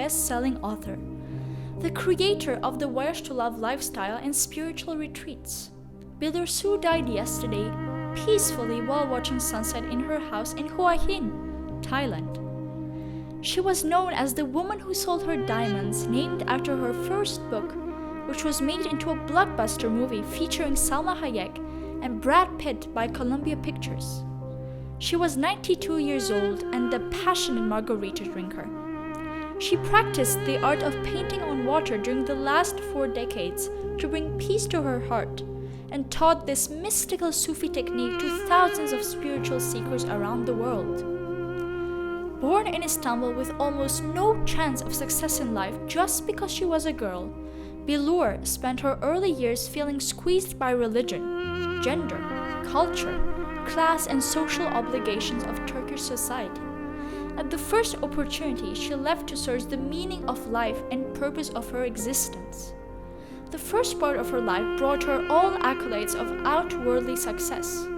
best-selling author, the creator of the Voyage to Love lifestyle and spiritual retreats. Billur Suu died yesterday, peacefully while watching sunset in her house in Hua Hin, Thailand. She was known as the woman who sold her diamonds, named after her first book, which was made into a blockbuster movie featuring Salma Hayek and Brad Pitt by Columbia Pictures. She was 92 years old and a passionate margarita drinker. She practiced the art of painting on water during the last 4 decades to bring peace to her heart, and taught this mystical Sufi technique to thousands of spiritual seekers around the world. Born in Istanbul with almost no chance of success in life just because she was a girl, Billur spent her early years feeling squeezed by religion, gender, culture, class, and social obligations of Turkish society. At the first opportunity, she left to search the meaning of life and purpose of her existence. The first part of her life brought her all accolades of outwardly success: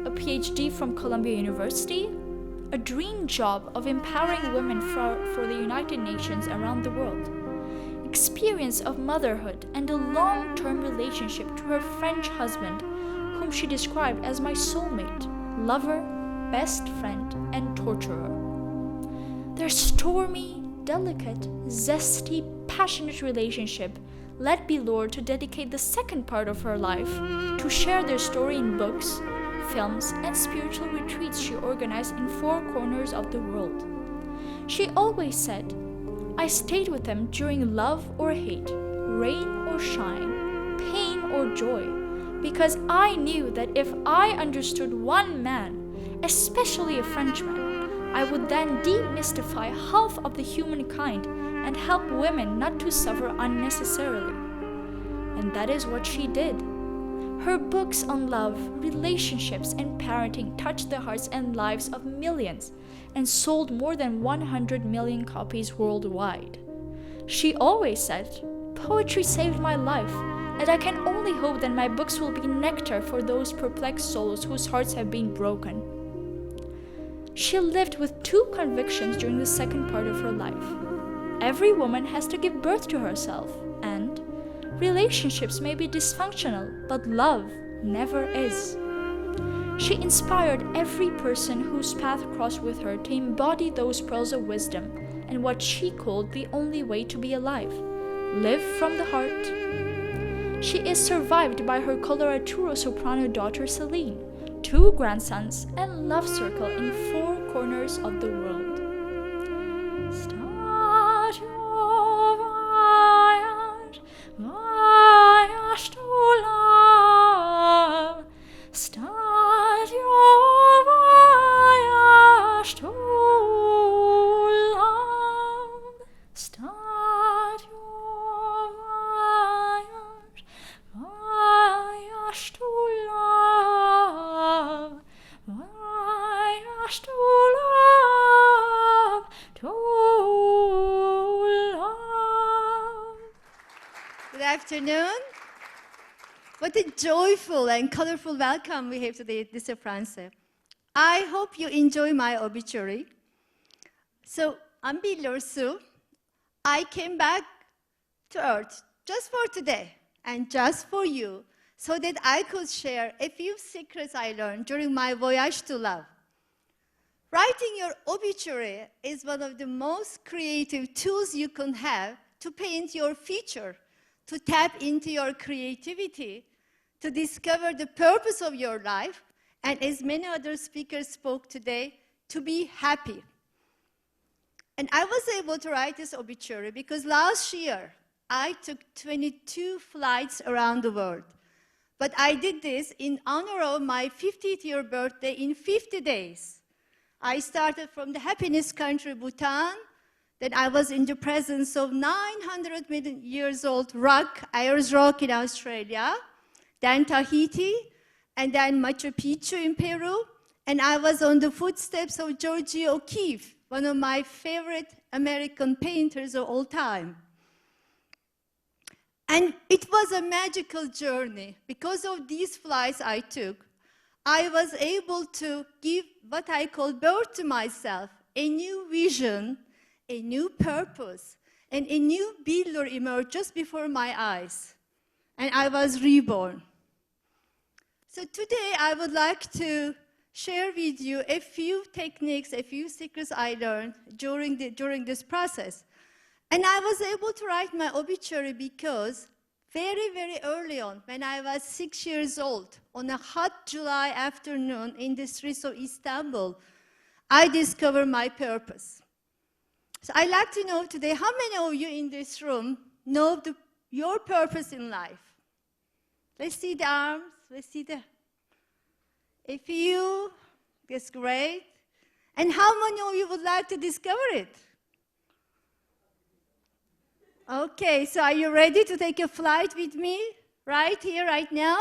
a PhD from Columbia University, a dream job of empowering women for the United Nations around the world, experience of motherhood, and a long-term relationship to her French husband, whom she described as my soulmate, lover, best friend, and torturer. Their stormy, delicate, zesty, passionate relationship led Billur to dedicate the second part of her life to share their story in books, films, and spiritual retreats she organized in 4 corners of the world. She always said, "I stayed with them during love or hate, rain or shine, pain or joy, because I knew that if I understood one man, especially a Frenchman, I would then demystify half of the humankind and help women not to suffer unnecessarily." And that is what she did. Her books on love, relationships, and parenting touched the hearts and lives of millions and sold more than 100 million copies worldwide. She always said, "Poetry saved my life, and I can only hope that my books will be nectar for those perplexed souls whose hearts have been broken." She lived with 2 convictions during the second part of her life. Every woman has to give birth to herself, and relationships may be dysfunctional, but love never is. She inspired every person whose path crossed with her to embody those pearls of wisdom and what she called the only way to be alive: live from the heart. She is survived by her coloratura soprano daughter Celine, 2 grandsons, and love circle in 4 corners of the world. Start your voyage, voyage to love. Start your voyage to love. Start your voyage, voyage to love. Voyage to love, to love. Good afternoon. What a joyful and colorful welcome we have today at Lycée Français. I hope you enjoy my obituary. So, I'm Billur Suu. I came back to Earth just for today and just for you, so that I could share a few secrets I learned during my voyage to love. Writing your obituary is one of the most creative tools you can have to paint your future, to tap into your creativity, to discover the purpose of your life, and as many other speakers spoke today, to be happy. And I was able to write this obituary because last year I took 22 flights around the world. But I did this in honor of my 50th year birthday in 50 days. I started from the happiness country, Bhutan. Then I was in the presence of 900 million years old rock, Ayers Rock in Australia, then Tahiti, and then Machu Picchu in Peru. And I was on the footsteps of Georgia O'Keeffe, one of my favorite American painters of all time. And it was a magical journey. Because of these flights I took, I was able to give what I call birth to myself, a new vision, a new purpose, and a new Billur emerged just before my eyes, and I was reborn. So today I would like to share with you a few techniques, a few secrets I learned during this process. And I was able to write my obituary because very, very early on, when I was 6 years old, on a hot July afternoon in the streets of Istanbul, I discovered my purpose. So I'd like to know today, how many of you in this room know your purpose in life? Let's see the arms. Let's see the... A few. That's great. And how many of you would like to discover it? Okay, so are you ready to take a flight with me right here, right now?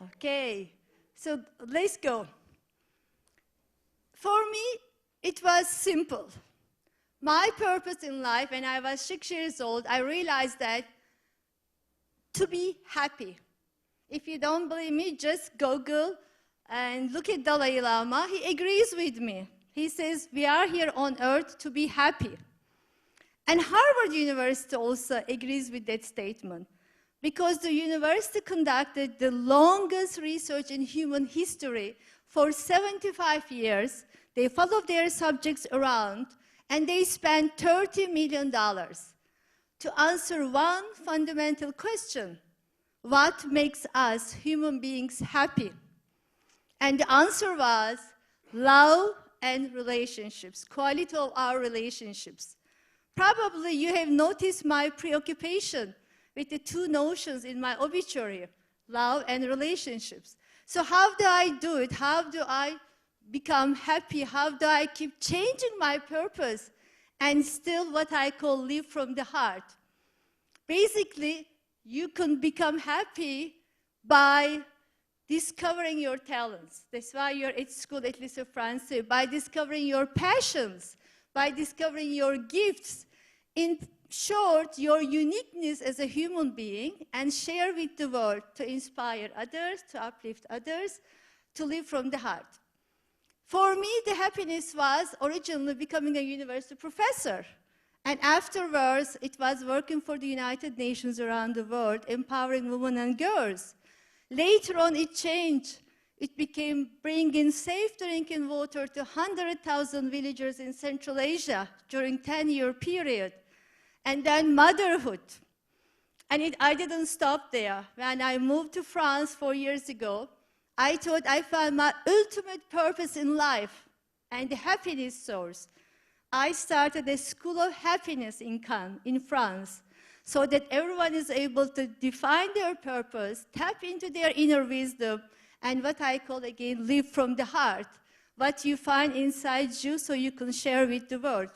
Yes. Okay, so let's go. For me, it was simple. My purpose in life, when I was 6 years old, I realized that to be happy. If you don't believe me, just Google and look at Dalai Lama. He agrees with me. He says, we are here on earth to be happy. And Harvard University also agrees with that statement, because the university conducted the longest research in human history for 75 years. They followed their subjects around, and they spent $30 million to answer one fundamental question: what makes us human beings happy? And the answer was love and relationships, quality of our relationships. Probably you have noticed my preoccupation with the two notions in my obituary, love and relationships. So how do I do it? How do I become happy? How do I keep changing my purpose and still what I call live from the heart? Basically, you can become happy by discovering your talents. That's why you're at school at Lycée Français, by discovering your passions, by discovering your gifts. In short, your uniqueness as a human being, and share with the world to inspire others, to uplift others, to live from the heart. For me, the happiness was originally becoming a university professor. And afterwards, it was working for the United Nations around the world, empowering women and girls. Later on, it changed. It became bringing safe drinking water to 100,000 villagers in Central Asia during a 10-year period. And then motherhood. And I didn't stop there. When I moved to France 4 years ago, I thought I found my ultimate purpose in life and the happiness source. I started a school of happiness in Cannes, in France, so that everyone is able to define their purpose, tap into their inner wisdom, and what I call, again, live from the heart, what you find inside you so you can share with the world.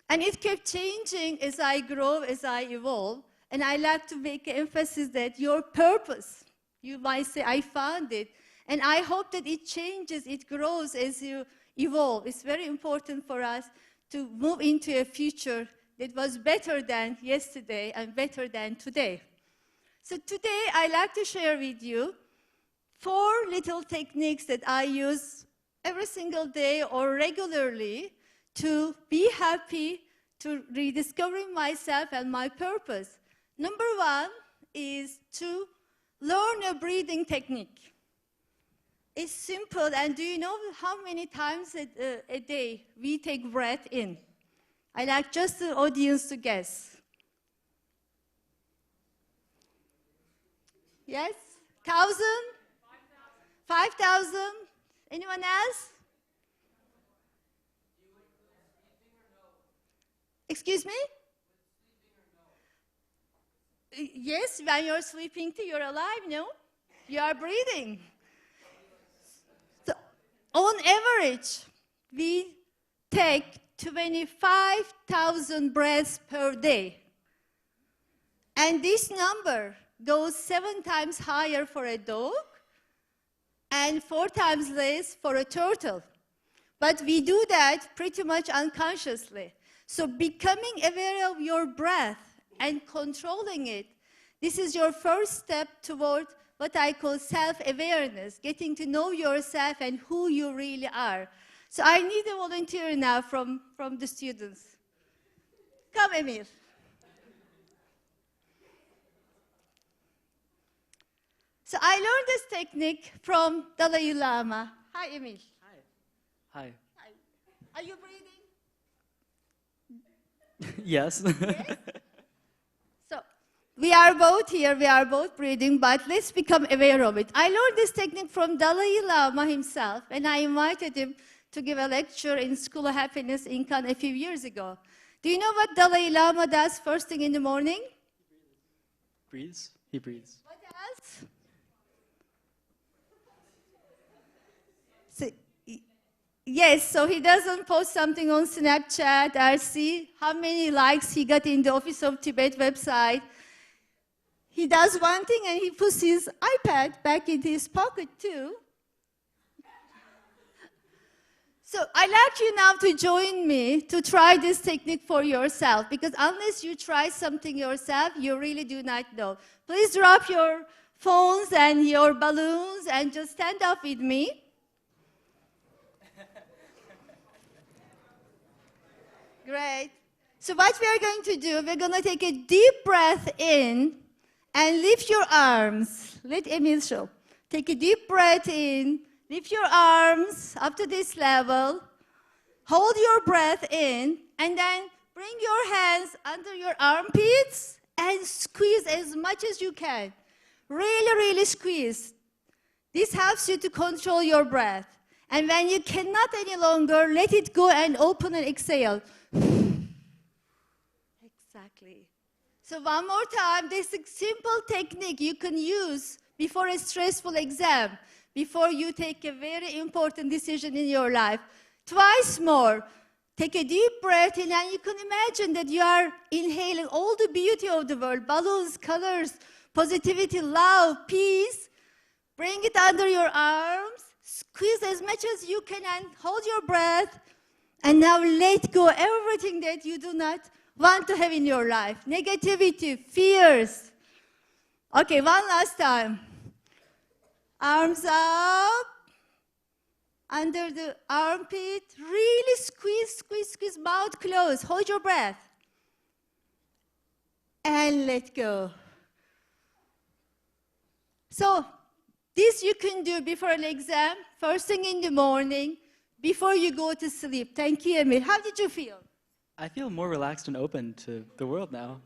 And it kept changing as I grow, as I evolve, and I like to make emphasis that your purpose, you might say, I found it, and I hope that it changes, it grows as you evolve. It's very important for us to move into a future that was better than yesterday and better than today. So today, I'd like to share with you 4 little techniques that I use every single day or regularly to be happy, to rediscovering myself and my purpose. Number 1 is to learn a breathing technique. It's simple, and do you know how many times a day we take breath in? I'd like just the audience to guess. Yes? 1,000? 5,000? Anyone else? Excuse me? Yes, when you're sleeping too, you're alive, no? You are breathing. So, on average, we take 25,000 breaths per day. And this number goes 7 times higher for a dog and 4 times less for a turtle. But we do that pretty much unconsciously. So becoming aware of your breath and controlling it, this is your first step toward what I call self-awareness, getting to know yourself and who you really are. So I need a volunteer now from the students. Come, Emil. So I learned this technique from Dalai Lama. Hi, Emil. Hi. Hi. Are you breathing? Yes. Yes? So we are both here, we are both breathing, but let's become aware of it. I learned this technique from Dalai Lama himself, and I invited him to give a lecture in School of Happiness in Cannes a few years ago. Do you know what Dalai Lama does first thing in the morning? Breathes. He breathes. What else? So, yes, so he doesn't post something on Snapchat or see how many likes he got in the Office of Tibet website. He does one thing and he puts his iPad back into his pocket too. So I'd like you now to join me to try this technique for yourself, because unless you try something yourself, you really do not know. Please drop your phones and your balloons and just stand up with me. Great. So what we are going to do, we're going to take a deep breath in and lift your arms. Let Emil show. Take a deep breath in, lift your arms up to this level, hold your breath in, and then bring your hands under your armpits and squeeze as much as you can. Really, really squeeze. This helps you to control your breath. And when you cannot any longer, let it go and open and exhale. Exactly. So one more time, this is a simple technique you can use before a stressful exam, before you take a very important decision in your life. Twice more. Take a deep breath in, and you can imagine that you are inhaling all the beauty of the world, balloons, colors, positivity, love, peace. Bring it under your arms, squeeze as much as you can, and hold your breath. And now let go everything that you do not want to have in your life. Negativity, fears. Okay, one last time. Arms up, under the armpit. Really squeeze, squeeze, squeeze, mouth closed. Hold your breath. And let go. So, this you can do before an exam, first thing in the morning, before you go to sleep. Thank you, Emil. How did you feel? I feel more relaxed and open to the world now.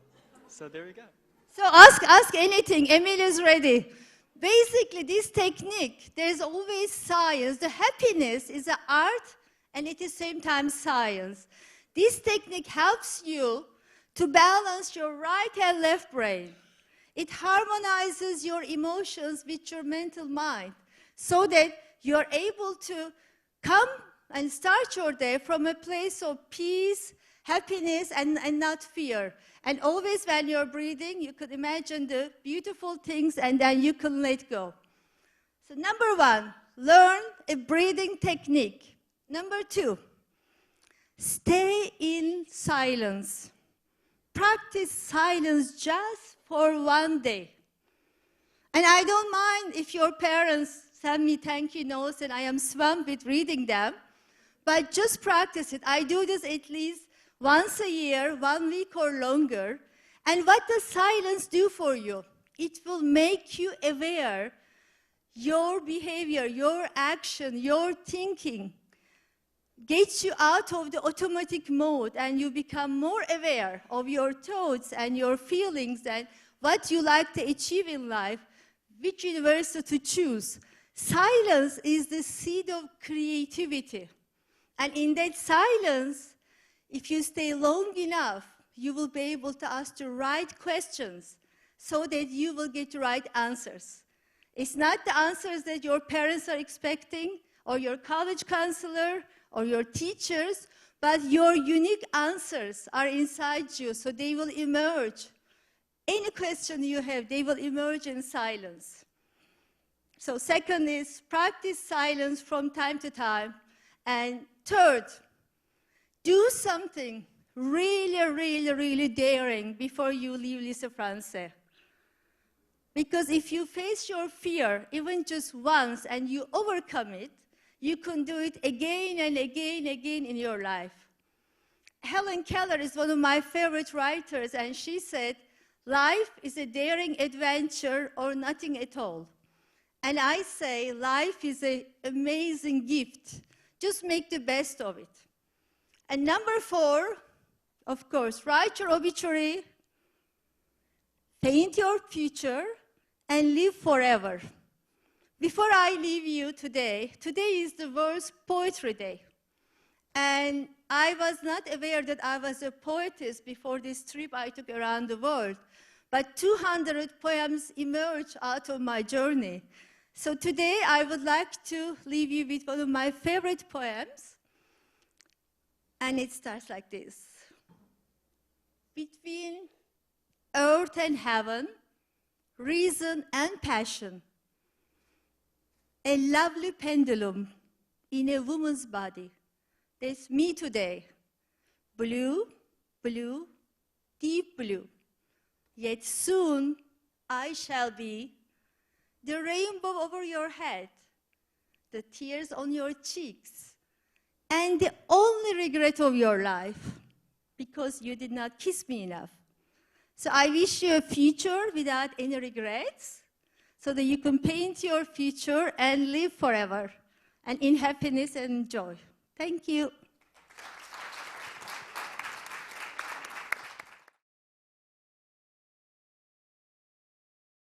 So there we go. So ask anything. Emil is ready. Basically, this technique, there's always science. The happiness is an art, and at the same time science. This technique helps you to balance your right and left brain. It harmonizes your emotions with your mental mind so that you're able to come and start your day from a place of peace, happiness, and not fear. And always when you're breathing, you could imagine the beautiful things, and then you can let go. So number one, learn a breathing technique. Number two, stay in silence. Practice silence just for one day. And I don't mind if your parents send me thank you notes and I am swamped with reading them, but just practice it. I do this at least once a year, 1 week or longer. And what does silence do for you? It will make you aware your behavior, your action, your thinking gets you out of the automatic mode, and you become more aware of your thoughts and your feelings and what you like to achieve in life, which university to choose. Silence is the seed of creativity. And in that silence, if you stay long enough, you will be able to ask the right questions so that you will get the right answers. It's not the answers that your parents are expecting, or your college counselor, or your teachers, but your unique answers are inside you, so they will emerge. Any question you have, they will emerge in silence. So second is practice silence from time to time. And third, do something really, really, really daring before you leave Lycée Français. Because if you face your fear even just once and you overcome it, you can do it again and again in your life. Helen Keller is one of my favorite writers, and she said, life is a daring adventure or nothing at all. And I say, life is an amazing gift. Just make the best of it. And number 4, of course, write your obituary, paint your future, and live forever. Before I leave you today is the World Poetry Day. And I was not aware that I was a poetess before this trip I took around the world. But 200 poems emerged out of my journey. So today I would like to leave you with one of my favorite poems. And it starts like this. Between earth and heaven, reason and passion, a lovely pendulum in a woman's body. That's me today. Blue, blue, deep blue. Yet soon I shall be the rainbow over your head, the tears on your cheeks, and the only regret of your life, because you did not kiss me enough. So I wish you a future without any regrets, so that you can paint your future and live forever, and in happiness and joy. Thank you.